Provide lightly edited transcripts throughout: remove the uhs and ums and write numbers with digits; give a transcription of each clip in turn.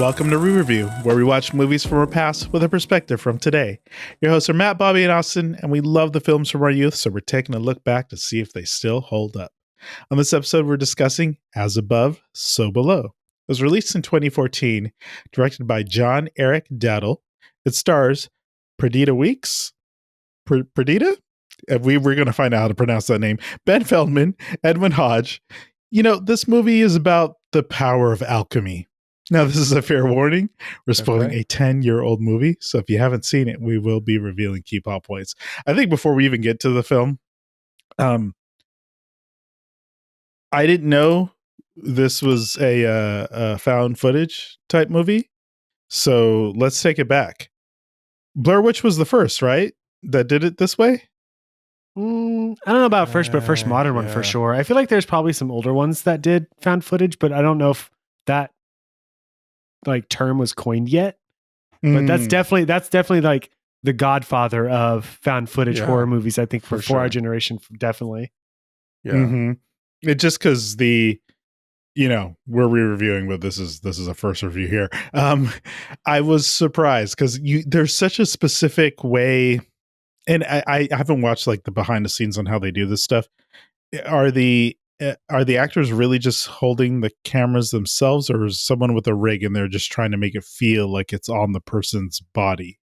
Welcome to ReReview, where we watch movies from our past with a perspective from today. Your hosts are Matt, Bobby, and Austin, and we love the films from our youth, so we're taking a look back to see if they still hold up. On this episode, we're discussing As Above, So Below. It was released in 2014, directed by John Erick Dowdle. It stars Perdita Weeks. Perdita? We're going to find out how to pronounce that name. Ben Feldman, Edwin Hodge. You know, this movie is about the power of alchemy. Now, this is a fair warning. We're spoiling a 10-year-old movie, so if you haven't seen it, we will be revealing key plot points. I think before we even get to the film, I didn't know this was a found footage type movie, so let's take it back. Blair Witch was the first, right, that did it this way? I don't know about first, but first modern one for sure. I feel like there's probably some older ones that did found footage, but I don't know if that like term was coined yet. But that's definitely like the godfather of found footage horror movies. I think for our generation, definitely. Yeah, it just because we're re-reviewing, but this is a first review here. I was surprised because there's such a specific way. And I haven't watched like the behind the scenes on how they do this stuff. Are the actors really just holding the cameras themselves, or is someone with a rig and they're just trying to make it feel like it's on the person's body?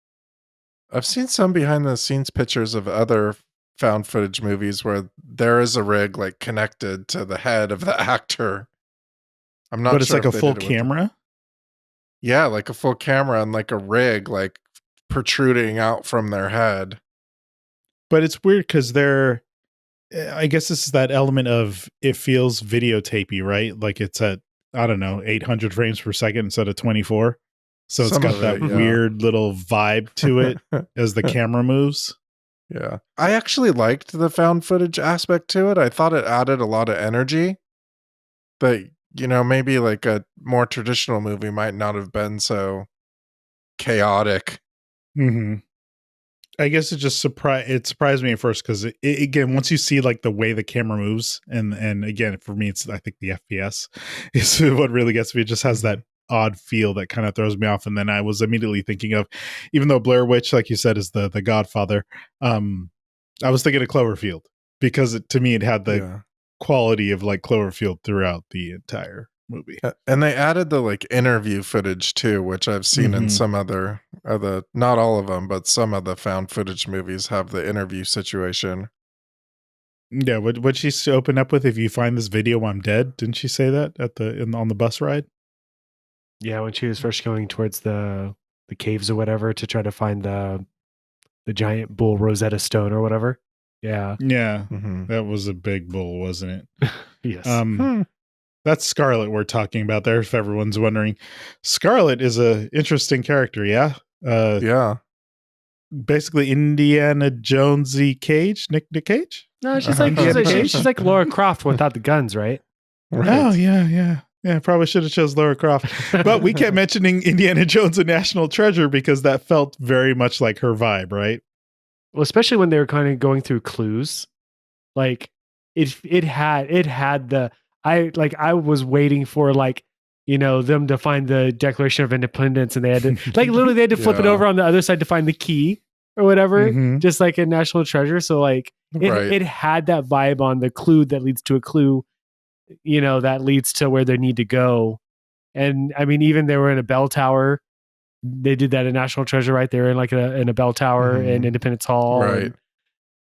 I've seen some behind the scenes pictures of other found footage movies where there is a rig like connected to the head of the actor. I'm not sure. But it's like a full camera? Yeah, like a full camera and like a rig like protruding out from their head. But it's weird because I guess this is that element of it feels videotapey, right? Like it's at, I don't know, 800 frames per second instead of 24. So it's got that weird little vibe to it as the camera moves. Yeah. I actually liked the found footage aspect to it. I thought it added a lot of energy that, maybe like a more traditional movie might not have been so chaotic. Mm-hmm. I guess it surprised me at first because again, once you see like the way the camera moves, and again, for me, I think the FPS is what really gets me. It just has that odd feel that kind of throws me off. And then I was immediately thinking of, even though Blair Witch, like you said, is the godfather, I was thinking of Cloverfield because to me, it had the quality of like Cloverfield throughout the entire movie. And they added the like interview footage too, which I've seen in some other not all of them, but some of the found footage movies have the interview situation. Yeah, what she opened up with, if you find this video, I'm dead. Didn't she say that on the bus ride? Yeah, when she was first going towards the caves or whatever to try to find the giant bull Rosetta Stone or whatever. Yeah. Yeah. That was a big bull, wasn't it? Yes. That's Scarlet we're talking about there, if everyone's wondering. Scarlet is a interesting character, yeah? Yeah. Basically Indiana Jonesy Cage? Nick Cage? No, she's like Laura Croft without the guns, right? Oh, yeah. Yeah, probably should have chose Laura Croft. But we kept mentioning Indiana Jones and National Treasure because that felt very much like her vibe, right? Well, especially when they were kind of going through clues. Like it had the I was waiting for them to find the Declaration of Independence, and they had to literally they had to flip it over on the other side to find the key or whatever, just like in National Treasure. So it had that vibe on the clue that leads to a clue, that leads to where they need to go. And I mean, even they were in a bell tower. They did that in National Treasure, right? They were in a bell tower in Independence Hall. Right.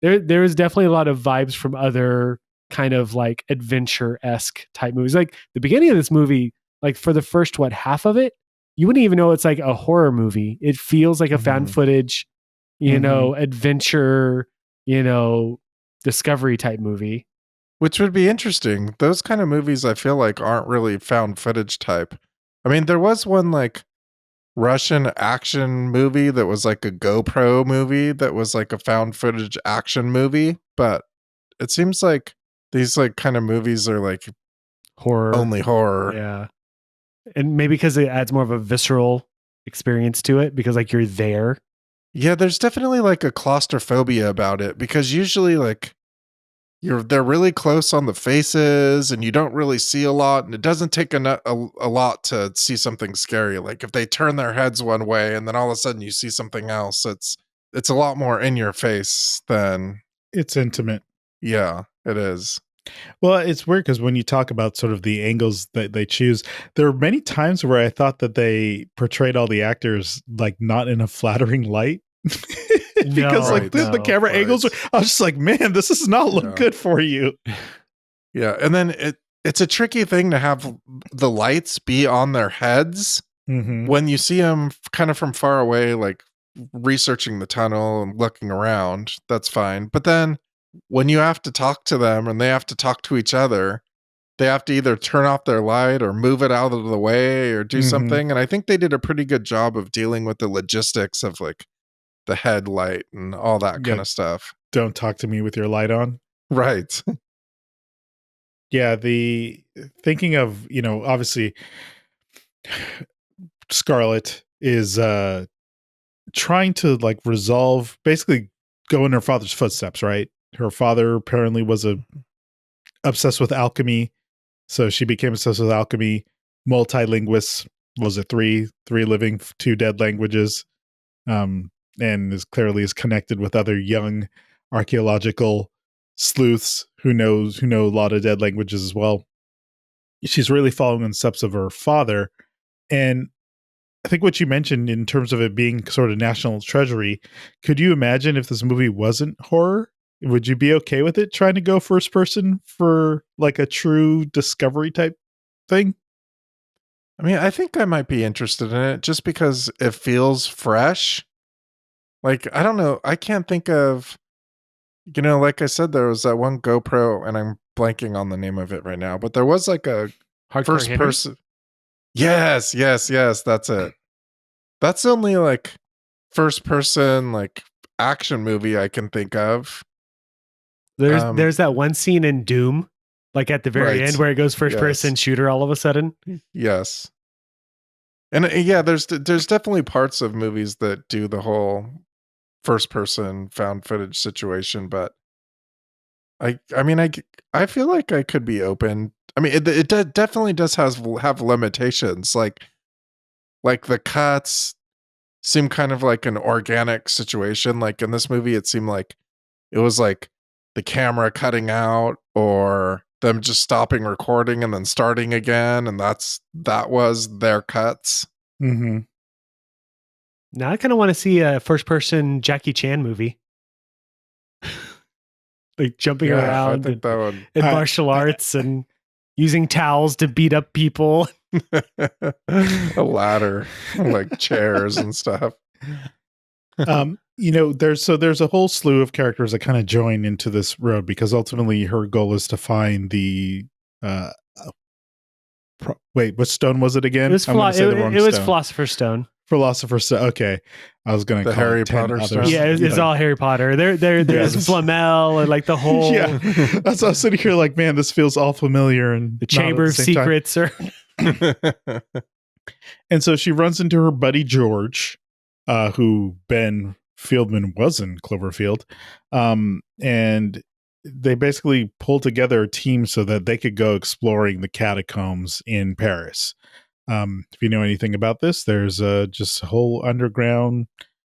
There is definitely a lot of vibes from other kind of like adventure-esque type movies. Like the beginning of this movie, like for the first half of it, you wouldn't even know it's like a horror movie. It feels like a found footage, adventure, discovery type movie. Which would be interesting. Those kind of movies I feel like aren't really found footage type. I mean, there was one like Russian action movie that was like a GoPro movie that was like a found footage action movie, but it seems like these like kind of movies are like only horror. Yeah. And maybe because it adds more of a visceral experience to it because like you're there. Yeah, there's definitely like a claustrophobia about it because usually like they're really close on the faces, and you don't really see a lot, and it doesn't take a lot to see something scary. Like if they turn their heads one way and then all of a sudden you see something else, it's a lot more in your face than It's intimate. Yeah, it is. Well, it's weird because when you talk about sort of the angles that they choose, there are many times where I thought that they portrayed all the actors like not in a flattering light. Because like the camera angles, I was just like, man, this does not look good for you. Yeah, and then it's a tricky thing to have the lights be on their heads when you see them kind of from far away, like researching the tunnel and looking around. That's fine, but then when you have to talk to them and they have to talk to each other, they have to either turn off their light or move it out of the way or do something. And I think they did a pretty good job of dealing with the logistics of like the headlight and all that kind of stuff. Don't talk to me with your light on. Right. Yeah. The thinking of, obviously Scarlett is trying to like resolve, basically go in her father's footsteps, right? Her father apparently was obsessed with alchemy. So she became obsessed with alchemy, multilinguist. Was it three living, 2 dead languages? And is clearly connected with other young archaeological sleuths who know a lot of dead languages as well. She's really following in the steps of her father. And I think what you mentioned in terms of it being sort of national treasury, could you imagine if this movie wasn't horror? Would you be okay with it trying to go first person for like a true discovery type thing? I mean, I think I might be interested in it just because it feels fresh. Like, I don't know. I can't think of, like I said, there was that one GoPro, and I'm blanking on the name of it right now, but there was like a first person. Yes. That's it. That's the only like first person, like action movie I can think of. There's that one scene in Doom, like at the very end where it goes first person shooter all of a sudden. Yes. And yeah, there's definitely parts of movies that do the whole first person found footage situation, but I mean I feel like I could be open. I mean it definitely does have limitations, like the cuts seem kind of like an organic situation. Like in this movie it seemed like it was like the camera cutting out or them just stopping recording and then starting again, and that was their cuts. Now I kind of want to see a first-person Jackie Chan movie, like jumping around and martial arts and using towels to beat up people, a ladder, like chairs and stuff. There's a whole slew of characters that kind of join into this road because ultimately her goal is to find the wait, what stone was it again? It was Philosopher's Stone. Philosopher's Stone. Okay, I was going to call Harry it Potter stone. Yeah, it's all Harry Potter. There's Flamel and like the whole. Yeah, that's why I was sitting here like, man, this feels all familiar and the Chamber of Secrets. And so she runs into her buddy George, who Ben Feldman was in Cloverfield, and they basically pulled together a team so that they could go exploring the catacombs in Paris. If you know anything about this, there's just a whole underground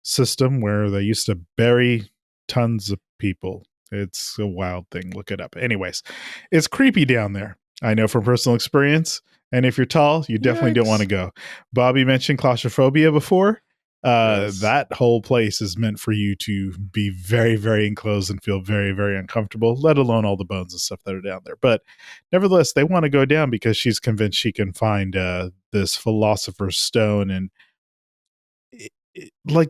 system where they used to bury tons of people. It's a wild thing. Look it up. Anyways, it's creepy down there. I know from personal experience. And if you're tall, you definitely don't want to go. Bobby mentioned claustrophobia before. Yes. That whole place is meant for you to be very, very enclosed and feel very, very uncomfortable, let alone all the bones and stuff that are down there. But nevertheless, they want to go down because she's convinced she can find this philosopher's stone. And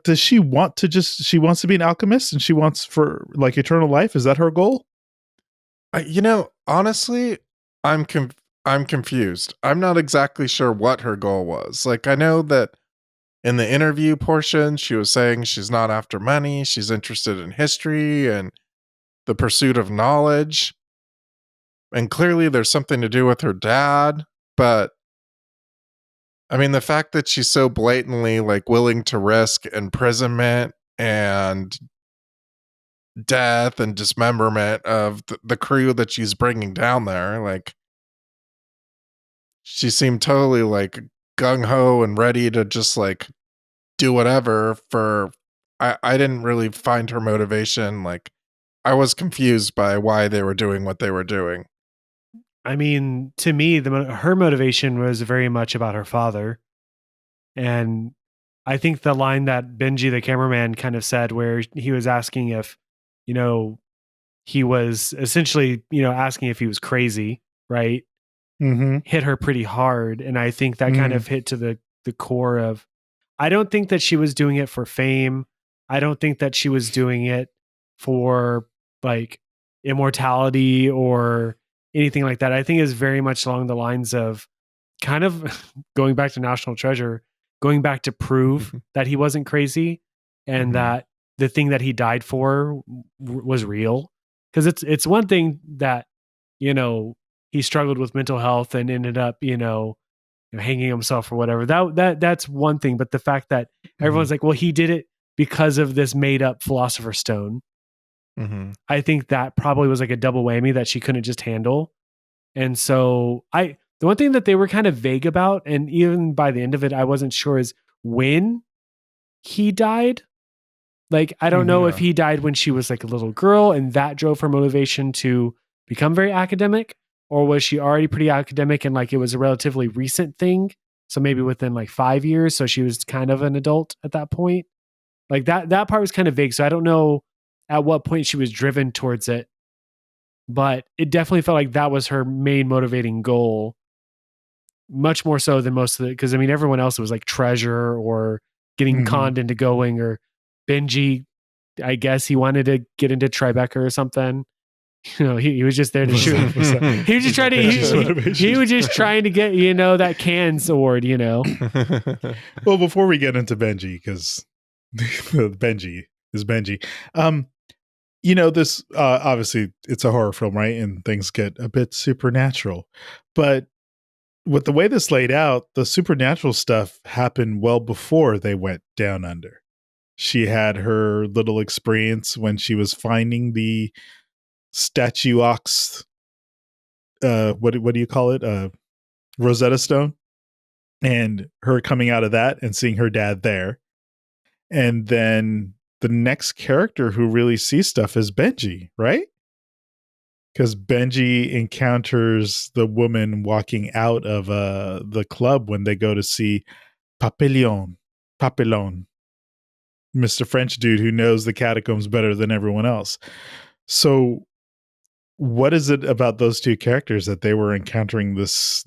does she want to she wants to be an alchemist and she wants for like eternal life? Is that her goal? Honestly, I'm confused. I'm not exactly sure what her goal was. Like, I know that in the interview portion, she was saying she's not after money. She's interested in history and the pursuit of knowledge. And clearly there's something to do with her dad. But I mean, the fact that she's so blatantly like willing to risk imprisonment and death and dismemberment of the crew that she's bringing down there. Like, she seemed totally like gung-ho and ready to just like do whatever for. I didn't really find her motivation. Like, I was confused by why they were doing what they were doing. I mean, to me, her motivation was very much about her father. And I think the line that Benji, the cameraman, kind of said, where he was asking if, he was essentially, asking if he was crazy, right? Mm-hmm. Hit her pretty hard. And I think that kind of hit to the core of, I don't think that she was doing it for fame. I don't think that she was doing it for like immortality or anything like that. I think it's very much along the lines of kind of going back to National Treasure, going back to prove that he wasn't crazy and that the thing that he died for was real. Because it's one thing that, he struggled with mental health and ended up, hanging himself or whatever. That's one thing. But the fact that everyone's like, well, he did it because of this made up philosopher's stone. I think that probably was like a double whammy that she couldn't just handle. And so the one thing that they were kind of vague about, and even by the end of it, I wasn't sure, is when he died. Like, I don't know if he died when she was like a little girl and that drove her motivation to become very academic, or was she already pretty academic and like it was a relatively recent thing? So maybe within like 5 years. So she was kind of an adult at that point. Like that part was kind of vague. So I don't know at what point she was driven towards it, but it definitely felt like that was her main motivating goal. Much more so than most of it. Cause I mean, everyone else was like treasure or getting conned into going, or Benji, I guess he wanted to get into Tribeca or something. He was just there to shoot. He was just trying to, he was just trying to get, that can sword, Well, before we get into Benji, because Benji is Benji. This obviously it's a horror film, right? And things get a bit supernatural. But with the way this laid out, the supernatural stuff happened well before they went down under. She had her little experience when she was finding the statue ox. What do you call it? Rosetta Stone, and her coming out of that and seeing her dad there. And then the next character who really sees stuff is Benji, right? Because Benji encounters the woman walking out of the club when they go to see Papillon, Mr. French dude who knows the catacombs better than everyone else. So what is it about those two characters that they were encountering this,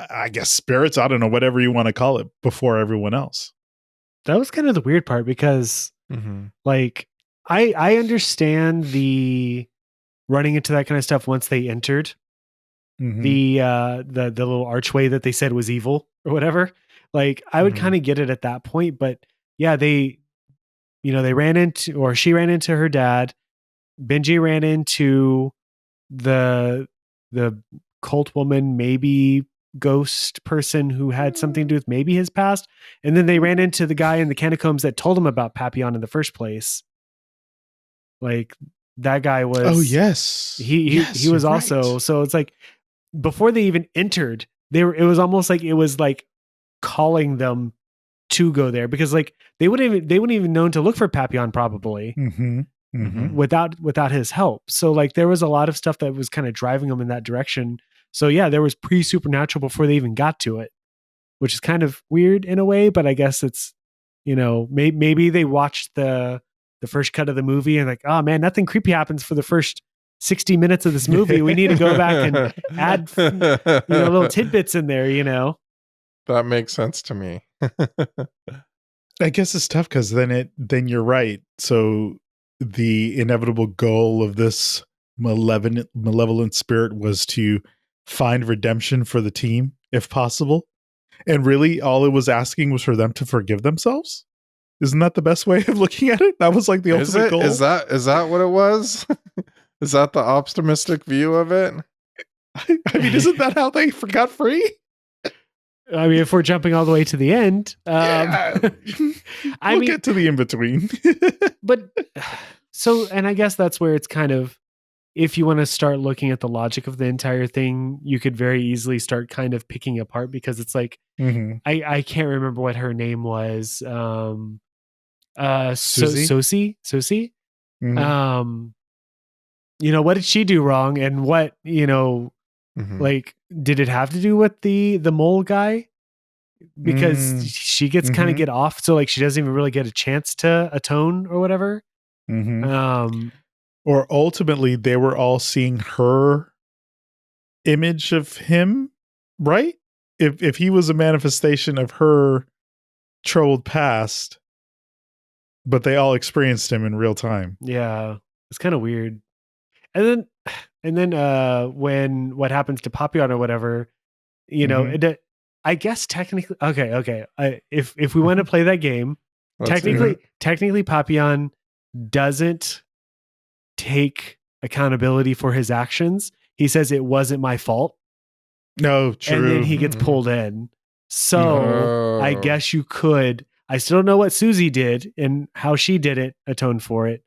I guess, spirits, I don't know, whatever you want to call it, before everyone else? That was kind of the weird part because like I understand the running into that kind of stuff once they entered the little archway that they said was evil or whatever. Like I would kind of get it at that point, but yeah, they ran into, or she ran into her dad. Benji ran into the cult woman, maybe ghost person who had something to do with maybe his past. And then they ran into the guy in the catacombs that told him about Papillon in the first place. Like that guy was, oh yes, he was also, so it's like before they even entered, it was almost like it was like calling them to go there, because like they wouldn't even known to look for Papillon probably without his help. So like there was a lot of stuff that was kind of driving them in that direction. So yeah, there was pre-supernatural before they even got to it, which is kind of weird in a way, but I guess it's, maybe they watched the first cut of the movie and like, oh man, nothing creepy happens for the first 60 minutes of this movie. We need to go back and add little tidbits in there, That makes sense to me. I guess it's tough because then you're right. So the inevitable goal of this malevolent spirit was to find redemption for the team, if possible. And really, all it was asking was for them to forgive themselves. Isn't that the best way of looking at it? That was like the ultimate goal. Is that what it was? Is that the optimistic view of it? I mean, isn't that how they got free? I mean, if we're jumping all the way to the end, Yeah. I We'll mean, get to the in between. but so, and I guess that's where it's kind of, if you want to start looking at the logic of the entire thing, you could very easily start kind of picking apart, because it's like, Mm-hmm. I can't remember what her name was. Susie? Susie. Mm-hmm. What did she do wrong? And what, like, did it have to do with the mole guy? Because she gets kind of get off. So like, she doesn't even really get a chance to atone or whatever. Mm-hmm. Or ultimately they were all seeing her image of him, right? If he was a manifestation of her troubled past, but they all experienced him in real time. Yeah. It's kind of weird. And then when what happens to Papillon or whatever, I guess technically, okay. If we want to play that game, technically Papillon doesn't take accountability for his actions. He says it wasn't my fault. No, true. And then he gets pulled in. So I guess you could. I still don't know what Susie did and how she didn't atone for it.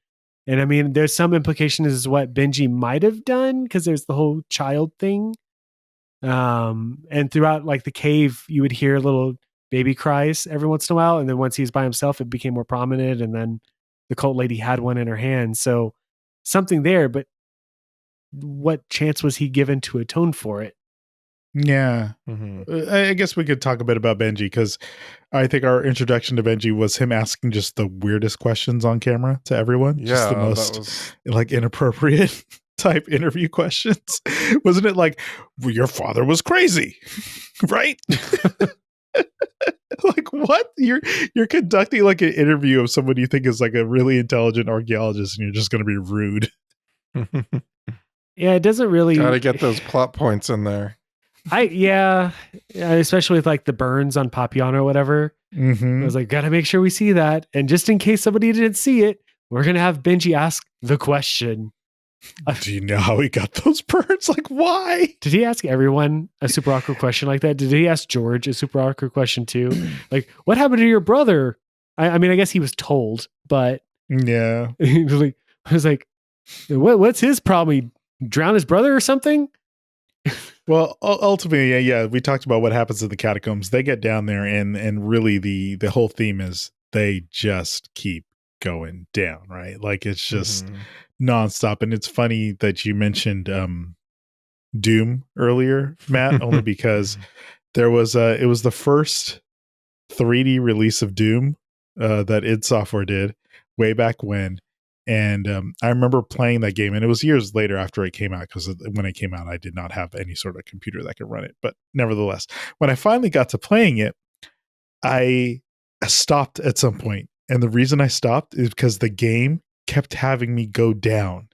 And I mean, there's some implication as what Benji might have done, because there's the whole child thing. And throughout like the cave, you would hear little baby cries every once in a while. And then once he's by himself, it became more prominent. And then the cult lady had one in her hand. So something there, but what chance was he given to atone for it? Yeah. I guess we could talk a bit about Benji, because I think our introduction to Benji was him asking just the weirdest questions on camera to everyone. Yeah, just the most like inappropriate type interview questions. Wasn't it like, well, your father was crazy, right? Like, what? You're conducting like an interview of someone you think is like a really intelligent archaeologist, and you're just going to be rude. Yeah, it doesn't really. Gotta get those plot points in there. Especially with like the burns on Papillon or whatever. I was like, gotta make sure we see that. And just in case somebody didn't see it, we're gonna have Benji ask the question. Do you know how he got those burns? Like, why? Did he ask everyone a super awkward question like that? Did he ask George a super awkward question too? Like, what happened to your brother? I mean, I guess he was told, but yeah, I was like, what's his problem? He drowned his brother or something? Well, ultimately, yeah, we talked about what happens in the catacombs. They get down there, and really the whole theme is they just keep going down, right? Like, it's just nonstop. And it's funny that you mentioned Doom earlier, Matt, only because it was the first 3D release of Doom that id Software did way back when. And I remember playing that game, and it was years later after it came out, because when it came out, I did not have any sort of computer that could run it. But nevertheless, when I finally got to playing it, I stopped at some point. And the reason I stopped is because the game kept having me go down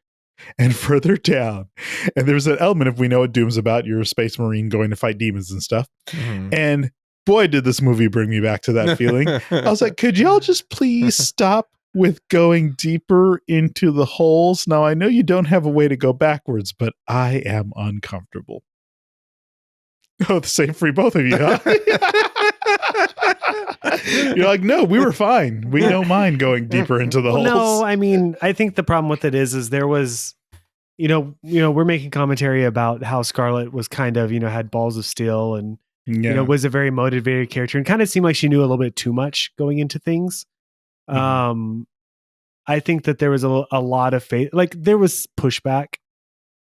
and further down. And there's an element, if we know what Doom's about, you're a space marine going to fight demons and stuff. And boy, did this movie bring me back to that feeling. I was like, could y'all just please stop with going deeper into the holes? Now, I know you don't have a way to go backwards, but I am uncomfortable. Oh, the same for both of you, huh? You're like, no, we were fine. We don't mind going deeper into the holes. No, I mean, I think the problem with it is there was, we're making commentary about how Scarlet was kind of, had balls of steel and, was a very motivated character, and kind of seemed like she knew a little bit too much going into things. I think that there was a lot of faith, like there was pushback,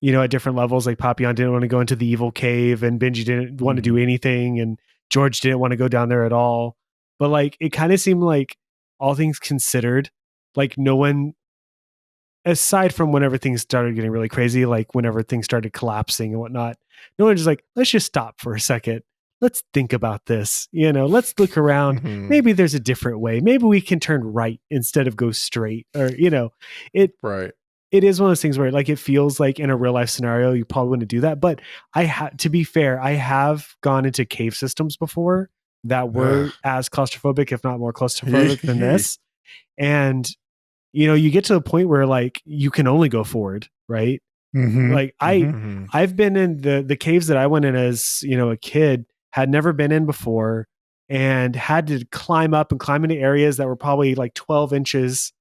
at different levels. Like Papillon didn't want to go into the evil cave, and Benji didn't want to do anything, and George didn't want to go down there at all. But like, it kind of seemed like, all things considered, like no one, aside from whenever things started getting really crazy, like whenever things started collapsing and whatnot, no one just like, let's just stop for a second. Let's think about this. Let's look around. Maybe there's a different way. Maybe we can turn right instead of go straight, or, right. It is one of those things where like, it feels like in a real life scenario, you probably wouldn't do that. But to be fair, I have gone into cave systems before that were as claustrophobic, if not more claustrophobic than this. And, you get to the point where like, you can only go forward. Right. Like I've been in the caves that I went in as, a kid. had never been in before, and had to climb up and climb into areas that were probably like 12 inches,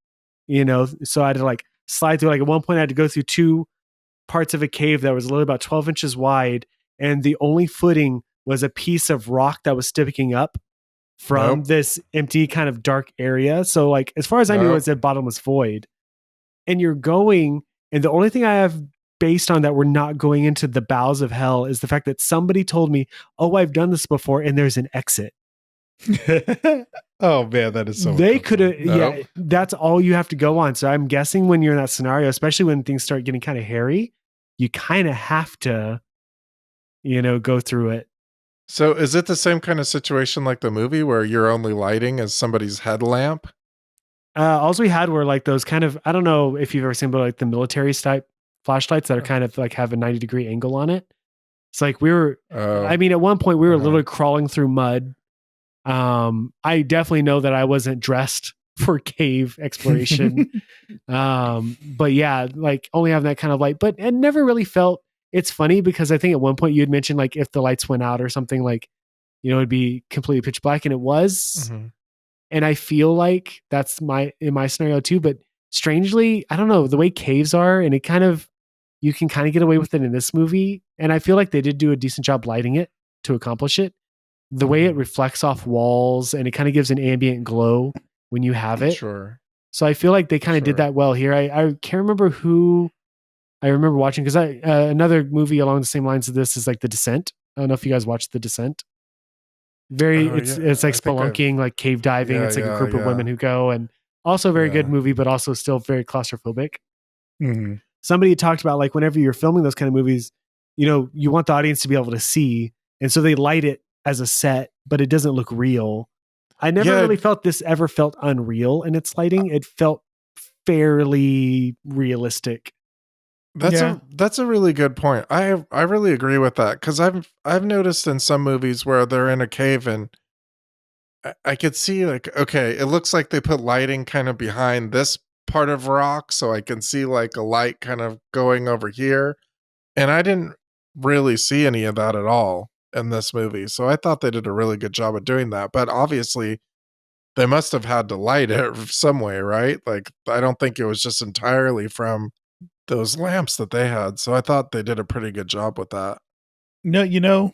so I had to like slide through. Like at one point I had to go through 2 parts of a cave that was literally about 12 inches wide, and the only footing was a piece of rock that was sticking up from this empty kind of dark area. So like as far as I knew, it was a bottomless void. And you're going, and the only thing I have based on that we're not going into the bowels of hell is the fact that somebody told me, "Oh, I've done this before, and there's an exit." Oh man, that is so. They could have, yeah. That's all you have to go on. So I'm guessing when you're in that scenario, especially when things start getting kind of hairy, you kind of have to, go through it. So is it the same kind of situation like the movie where your only lighting is somebody's headlamp? All we had were like those kind of, I don't know if you've ever seen, but like the military type flashlights that are kind of like have a 90-degree angle on it. It's like we were, I mean, at one point we were literally crawling through mud. I definitely know that I wasn't dressed for cave exploration. But yeah, like only having that kind of light, but it never really felt. It's funny because I think at one point you had mentioned like if the lights went out or something, like, it'd be completely pitch black, and it was. Mm-hmm. And I feel like that's in my scenario too. But strangely, I don't know, the way caves are, and you can kind of get away with it in this movie. And I feel like they did do a decent job lighting it to accomplish it. The way it reflects off walls, and it kind of gives an ambient glow when you have it. Sure. So I feel like they kind of did that well here. I can't remember who I remember watching, because another movie along the same lines of this is like The Descent. I don't know if you guys watched The Descent. It's like spelunking, like cave diving. It's like a group of women who go, and also a very good movie, but also still very claustrophobic. Mm-hmm. Somebody talked about like whenever you're filming those kind of movies, you want the audience to be able to see, and so they light it as a set, but it doesn't look real. I never really felt this ever felt unreal in its lighting. It felt fairly realistic. That's a really good point. I really agree with that, because I've noticed in some movies where they're in a cave and I could see like, okay, it looks like they put lighting kind of behind this part of rock, so I can see like a light kind of going over here, and I didn't really see any of that at all in this movie. So I thought they did a really good job of doing that, but obviously they must have had to light it some way, right? Like I don't think it was just entirely from those lamps that they had. So I thought they did a pretty good job with that. No,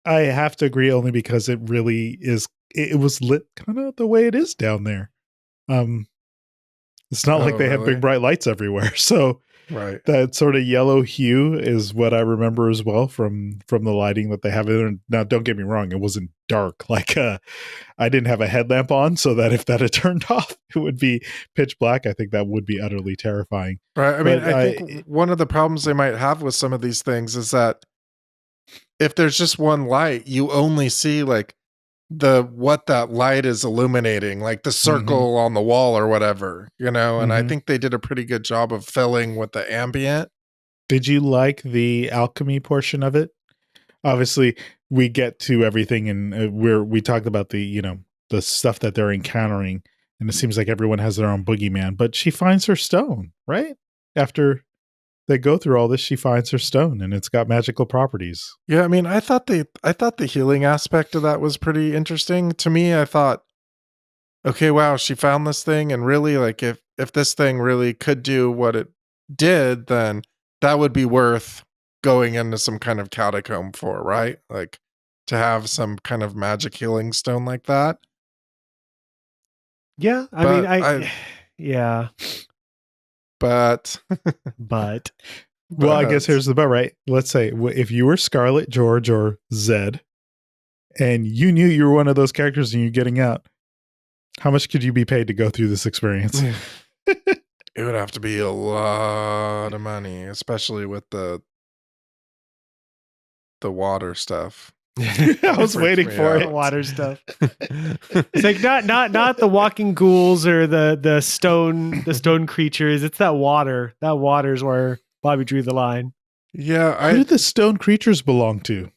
I have to agree, only because it really is. It was lit kind of the way it is down there. It's not like they have big bright lights everywhere. So that sort of yellow hue is what I remember as well from the lighting that they have in there. Now, don't get me wrong, it wasn't dark. Like I didn't have a headlamp on, so that if that had turned off, it would be pitch black. I think that would be utterly terrifying. Right. I mean, I think one of the problems they might have with some of these things is that if there's just one light, you only see like what that light is illuminating, like the circle on the wall or whatever, and I think they did a pretty good job of filling with the ambient. Did you like the alchemy portion of it? Obviously we get to everything, and we talked about the the stuff that they're encountering, and it seems like everyone has their own boogeyman, but she finds her stone, right? After they go through all this, she finds her stone, and it's got magical properties. Yeah, I mean, I thought the healing aspect of that was pretty interesting. To me, I thought, okay, wow, she found this thing, and really, like, if this thing really could do what it did, then that would be worth going into some kind of catacomb for, right? Like, to have some kind of magic healing stone like that. Yeah, yeah. But well, I guess here's the but, right? Let's say if you were Scarlet, George, or Zed, and you knew you were one of those characters and you're getting out, how much could you be paid to go through this experience? It would have to be a lot of money, especially with the water stuff. I was waiting for it. Water stuff. It's like not the walking ghouls or the stone creatures. It's that water. That water's where Bobby drew the line. Yeah, who do the stone creatures belong to?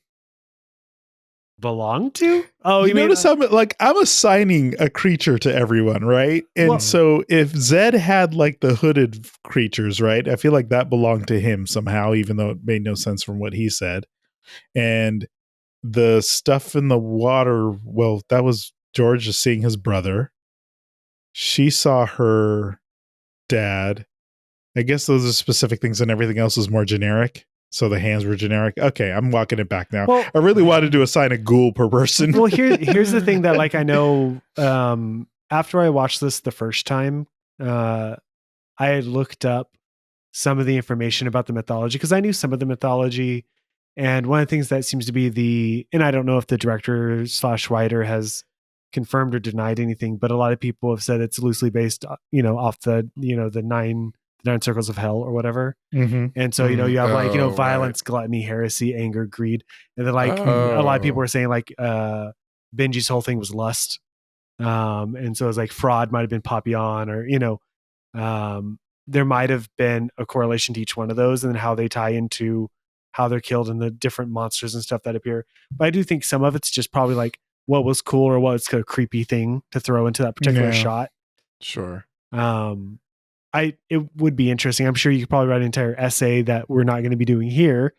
Belong to? Oh, you notice how I'm assigning a creature to everyone, right? And so if Zed had like the hooded creatures, right? I feel like that belonged to him somehow, even though it made no sense from what he said. And the stuff in the water, well, that was George just seeing his brother. She saw her dad. I guess those are specific things, and everything else is more generic. So the hands were generic. Okay, I'm walking it back now. Well, I really wanted to assign a ghoul per person. Well, here's the thing that like I know after I watched this the first time, I had looked up some of the information about the mythology because I knew some of the mythology, and one of the things that seems to be and I don't know if the director / writer has confirmed or denied anything, but a lot of people have said it's loosely based, off the the nine circles of hell or whatever. Mm-hmm. And so, you have like, Oh, violence, right. gluttony, heresy, anger, greed. And then like Oh. a lot of people were saying like Benji's whole thing was lust. And so it was like fraud might have been Papillon or, there might have been a correlation to each one of those and then how they tie into how they're killed and the different monsters and stuff that appear. But I do think some of it's just probably like what was cool or what's a creepy thing to throw into that particular shot. Sure. It would be interesting. I'm sure you could probably write an entire essay that we're not going to be doing here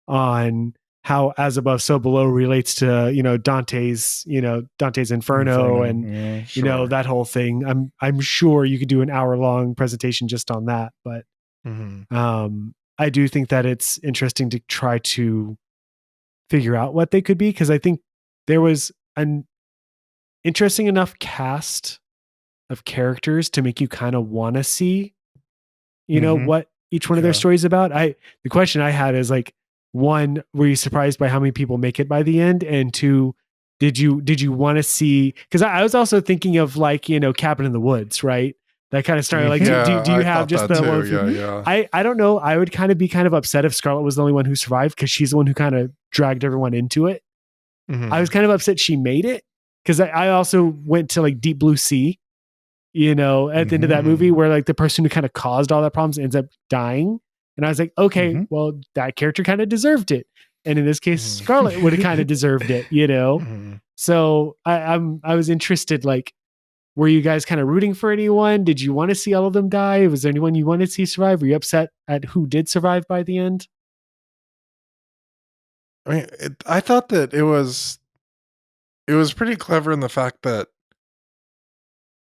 on how as above, so below relates to, Dante's Inferno and, sure. that whole thing. I'm sure you could do an hour-long presentation just on that. But I do think that it's interesting to try to figure out what they could be. Cause I think there was an interesting enough cast of characters to make you kind of want to see, what each one of their stories about. The question I had is like, one, were you surprised by how many people make it by the end? And two, did you want to see, because I was also thinking of like, Cabin in the Woods, right? That kind of started like, do you have just the one? Yeah. I don't know. I would kind of be upset if Scarlett was the only one who survived because she's the one who kind of dragged everyone into it. I was kind of upset she made it because I also went to like Deep Blue Sea, at the end of that movie where like the person who kind of caused all that problems ends up dying. And I was like, okay, well, that character kind of deserved it. And in this case, Scarlett would have kind of deserved it, So I was interested, like, were you guys kind of rooting for anyone? Did you want to see all of them die? Was there anyone you wanted to see survive? Were you upset at who did survive by the end? I mean, I thought that it was pretty clever in the fact that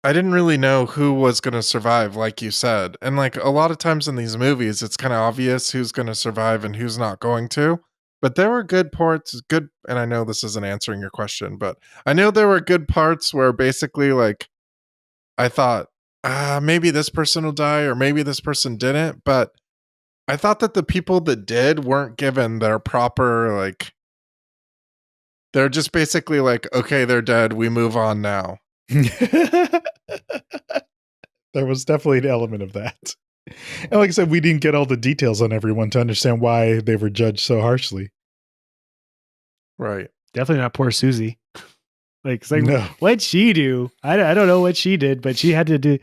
I didn't really know who was going to survive, like you said. And like a lot of times in these movies, it's kind of obvious who's going to survive and who's not going to. But there were good parts, and I know this isn't answering your question, but I know there were good parts where basically like I thought, maybe this person will die or maybe this person didn't. But I thought that the people that did weren't given their proper, like, they're just basically like, okay, they're dead. We move on now. There was definitely an element of that. And like I said, we didn't get all the details on everyone to understand why they were judged so harshly. Right. Definitely not poor Susie. Like, it's like, No. what'd she do? I don't know what she did, but she had to do.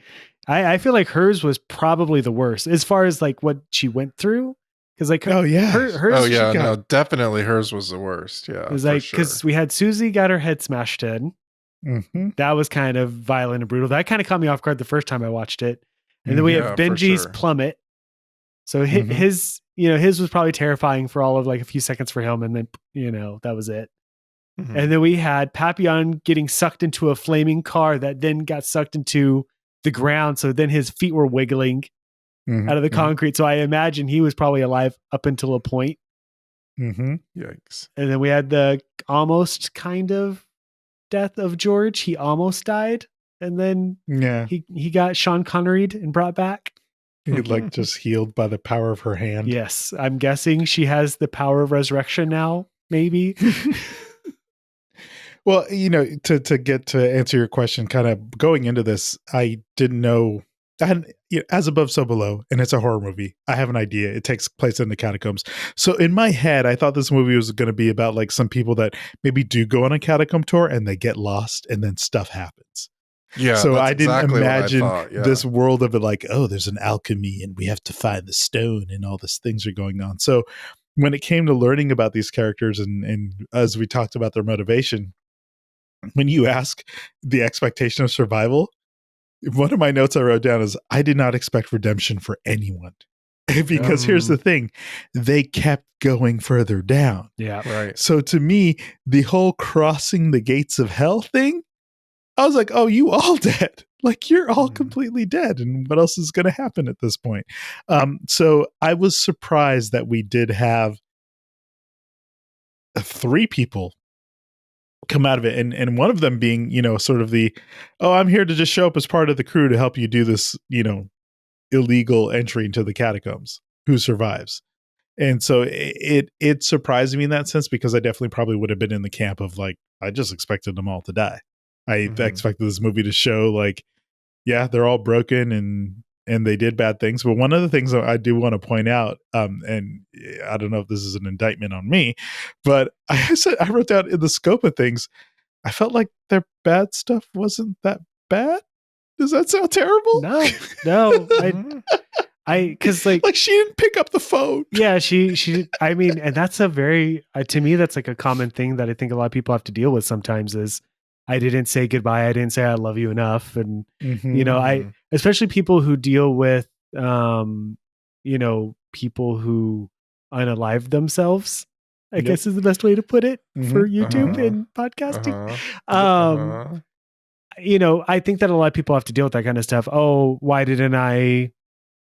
I feel like hers was probably the worst as far as like what she went through. Because like, hers, definitely hers was the worst. Yeah, it was like because we had Susie got her head smashed in. That was kind of violent and brutal. That kind of caught me off guard the first time I watched it. And then we have Benji's plummet. So his was probably terrifying for all of like a few seconds for him. And then, that was it. And then we had Papillon getting sucked into a flaming car that then got sucked into the ground. So then his feet were wiggling out of the concrete. So I imagine he was probably alive up until a point. Yikes. And then we had the almost kind of death of George. He almost died. And then he got Sean Connery'd and brought back. He like just healed by the power of her hand. Yes. I'm guessing she has the power of resurrection now, maybe. Well, to get to answer your question, kind of going into this, I didn't know. I hadn't, as above, so below, and it's a horror movie. I have an idea. It takes place in the catacombs. So in my head, I thought this movie was going to be about like some people that maybe do go on a catacomb tour and they get lost and then stuff happens. Yeah. So I didn't exactly imagine this world of it like, oh, there's an alchemy and we have to find the stone and all these things are going on. So when it came to learning about these characters and as we talked about their motivation, when you ask the expectation of survival, one of my notes I wrote down is I did not expect redemption for anyone. Because here's the thing, they kept going further down. Yeah. Right. So to me, the whole crossing the gates of hell thing, I was like, oh, you all dead. Like, you're all completely dead. And what else is going to happen at this point? So I was surprised that we did have 3 people come out of it. And one of them being, sort of I'm here to just show up as part of the crew to help you do this, illegal entry into the catacombs, who survives. And so it surprised me in that sense, because I definitely probably would have been in the camp of like, I just expected them all to die. I expected this movie to show like, yeah, they're all broken and they did bad things. But one of the things that I do want to point out, and I don't know if this is an indictment on me, but I wrote down, in the scope of things, I felt like their bad stuff wasn't that bad. Does that sound terrible? No. Cause like she didn't pick up the phone. Yeah, she I mean, and that's a very, to me, that's like a common thing that I think a lot of people have to deal with sometimes is, I didn't say goodbye. I didn't say I love you enough. And, especially people who deal with, people who unalive themselves, I guess is the best way to put it for YouTube and podcasting. I think that a lot of people have to deal with that kind of stuff. Oh, why didn't I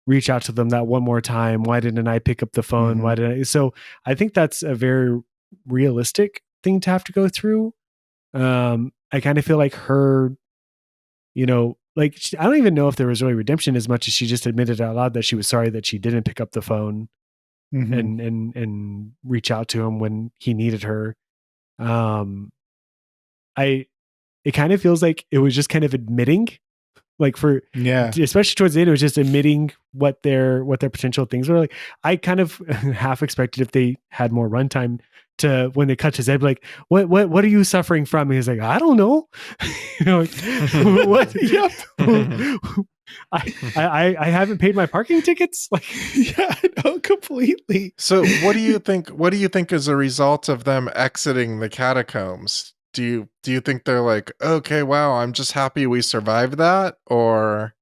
reach out to them that one more time? Why didn't I pick up the phone? Why didn't I? So I think that's a very realistic thing to have to go through. I kind of feel like her, I don't even know if there was really redemption as much as she just admitted out loud that she was sorry that she didn't pick up the phone and reach out to him when he needed her. It kind of feels like it was just kind of admitting, like especially towards the end, it was just admitting what their potential things were. Like, I kind of half expected if they had more runtime to, when they cut his head, like, what are you suffering from? And he's like, I don't know. What? Yep. I haven't paid my parking tickets. Like, yeah, no, completely. So what do you think? What do you think is a result of them exiting the catacombs? Do you think they're like, okay, wow, I'm just happy we survived that? Or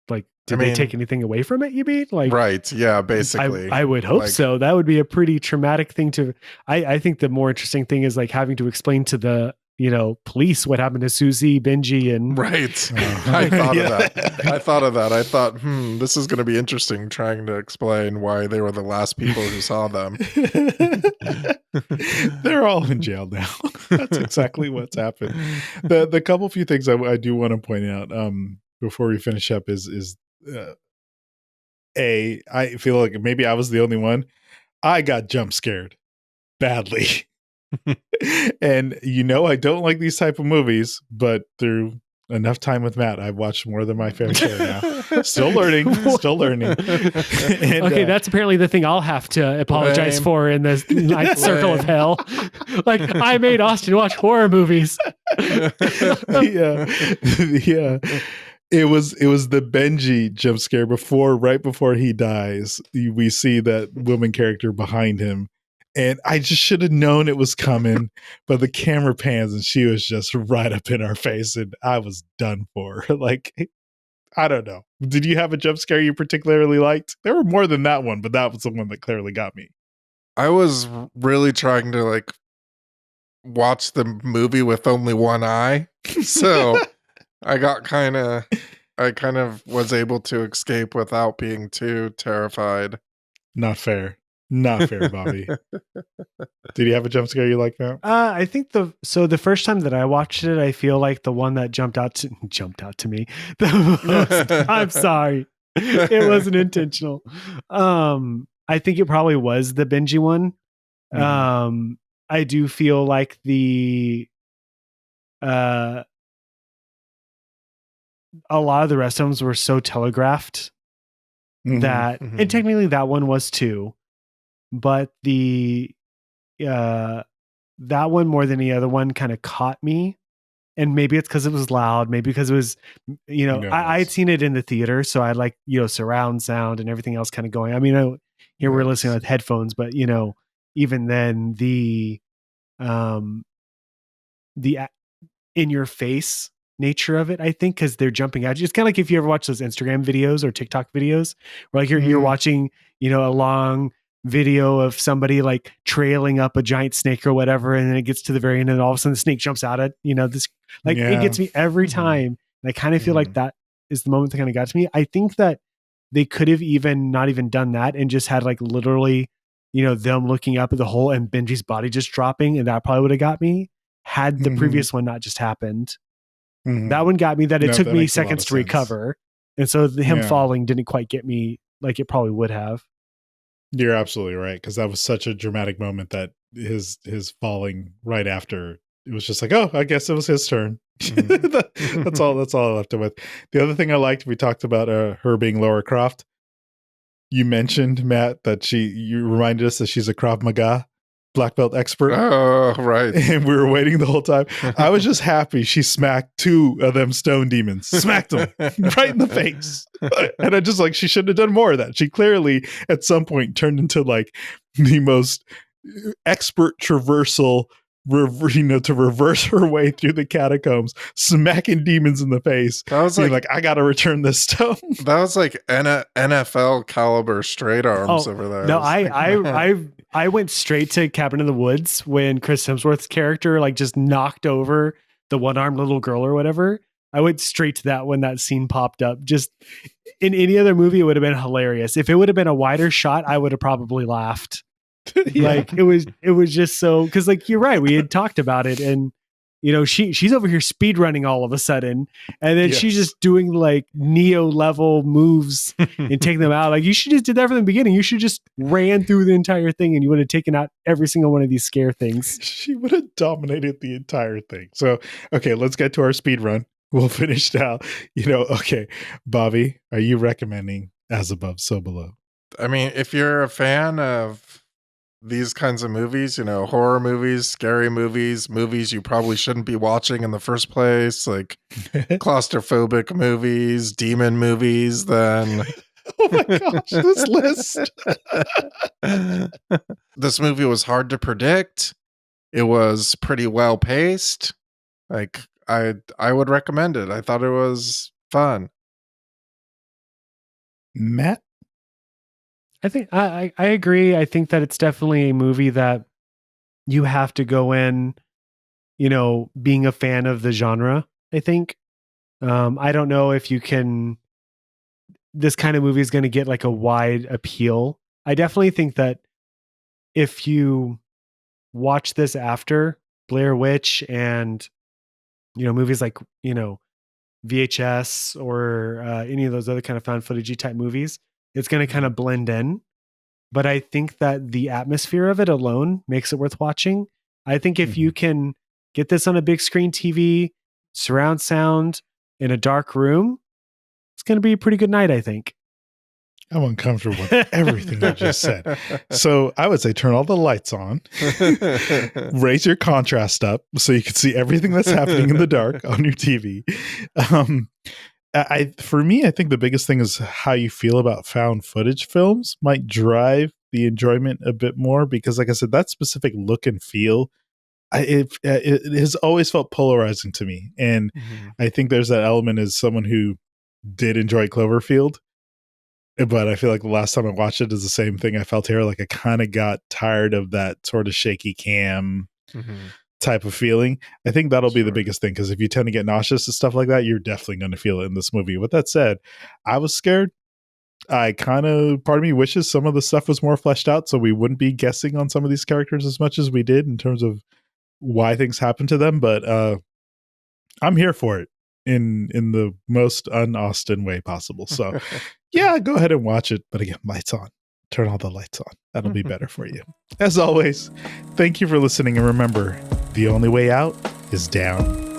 like, did they take anything away from it, you mean? Like, right. Yeah, basically. I would hope so. That would be a pretty traumatic thing to, I think the more interesting thing is like having to explain to the, police what happened to Susie, Benji, and right. I thought of that. I thought, this is going to be interesting, trying to explain why they were the last people who saw them. They're all in jail now. That's exactly what's happened. The couple few things I do want to point out before we finish up is I feel like maybe I was the only one. I got jump scared badly. And I don't like these type of movies, but through enough time with Matt, I've watched more than my fair share now. Still learning. And, okay, that's apparently the thing I'll have to apologize for in this ninth circle of hell. Like, I made Austin watch horror movies. Yeah. It was the Benji jump scare right before he dies. We see that woman character behind him. And I just should have known it was coming, but the camera pans and she was just right up in our face and I was done for. Like, I don't know. Did you have a jump scare you particularly liked? There were more than that one, but that was the one that clearly got me. I was really trying to watch the movie with only one eye. So I kind of was able to escape without being too terrified. Not fair, Bobby. Did you have a jump scare you like that? I think the first time that I watched it, I feel like the one that jumped out to me the most. I'm sorry, it wasn't intentional. I think it probably was the Benji one. I do feel like a lot of the rest of them were so telegraphed that, and technically that one was too, but that one more than the other one kind of caught me. And maybe it's because it was loud, maybe because it was, I had seen it in the theater, so I had surround sound and everything else kind of going. I mean, here we're listening with headphones, but even then the in your face nature of it, I think, because they're jumping out. It's kind of like if you ever watch those Instagram videos or TikTok videos where like you're watching, a long video of somebody like trailing up a giant snake or whatever, and then it gets to the very end and all of a sudden the snake jumps out at, this, like it gets me every time. And I kind of feel like that is the moment that kind of got to me. I think that they could have even not even done that and just had like literally, them looking up at the hole and Benji's body just dropping, and that probably would have got me had the previous one not just happened. That one got me that it took me seconds to recover. And so him falling didn't quite get me like it probably would have. You're absolutely right. Because that was such a dramatic moment that his falling right after, it was just like, oh, I guess it was his turn. That's all I left it with. The other thing I liked, we talked about her being Lara Croft. You mentioned, Matt, that you reminded us that she's a Krav Maga black belt expert. Oh, right. And we were waiting the whole time. I was just happy she smacked 2 of them stone demons. Smacked them right in the face. And I just like, she shouldn't have done more of that. She clearly at some point turned into like the most expert traversal, to reverse her way through the catacombs, smacking demons in the face. That was like, I got to return this stone. That was like NFL caliber straight arms over there. No, I went straight to Cabin in the Woods when Chris Hemsworth's character like just knocked over the one-armed little girl or whatever. I went straight to that when that scene popped up. Just in any other movie, it would have been hilarious. If it would have been a wider shot, I would have probably laughed. Like it was just so, because like you're right, we had talked about it, and she's over here speed running all of a sudden, and then she's just doing like Neo level moves and taking them out. Like you should just did that from the beginning. You should just ran through the entire thing, and you would have taken out every single one of these scare things. She would have dominated the entire thing. So okay, let's get to our speed run. We'll finish now. Okay, Bobby, are you recommending As Above, So Below? I mean, if you're a fan of these kinds of movies, horror movies, scary movies you probably shouldn't be watching in the first place, like claustrophobic movies, demon movies, then oh my gosh, this list. This movie was hard to predict. It was pretty well paced. Like I would recommend it. I thought it was fun. Matt? I think I agree. I think that it's definitely a movie that you have to go in, being a fan of the genre, I think. I don't know if you can, this kind of movie is going to get like a wide appeal. I definitely think that if you watch this after Blair Witch and, movies like, VHS or any of those other kind of found footage type movies, it's going to kind of blend in. But I think that the atmosphere of it alone makes it worth watching. I think if you can get this on a big screen TV, surround sound, in a dark room, it's going to be a pretty good night, I think. I'm uncomfortable with everything you just said. So I would say turn all the lights on, raise your contrast up so you can see everything that's happening in the dark on your TV. For me, I think the biggest thing is how you feel about found footage films might drive the enjoyment a bit more, because like I said, that specific look and feel, it has always felt polarizing to me. And I think there's that element as someone who did enjoy Cloverfield, but I feel like the last time I watched it is the same thing I felt here. Like I kind of got tired of that sort of shaky cam type of feeling. I think that'll be the biggest thing, because if you tend to get nauseous and stuff like that, you're definitely going to feel it in this movie. With that said, I was scared. I part of me wishes some of the stuff was more fleshed out, so we wouldn't be guessing on some of these characters as much as we did in terms of why things happen to them. But I'm here for it in the most un-Austin way possible. So yeah, go ahead and watch it. But again, lights on. Turn all the lights on. That'll be better for you. As always, thank you for listening. And remember, the only way out is down.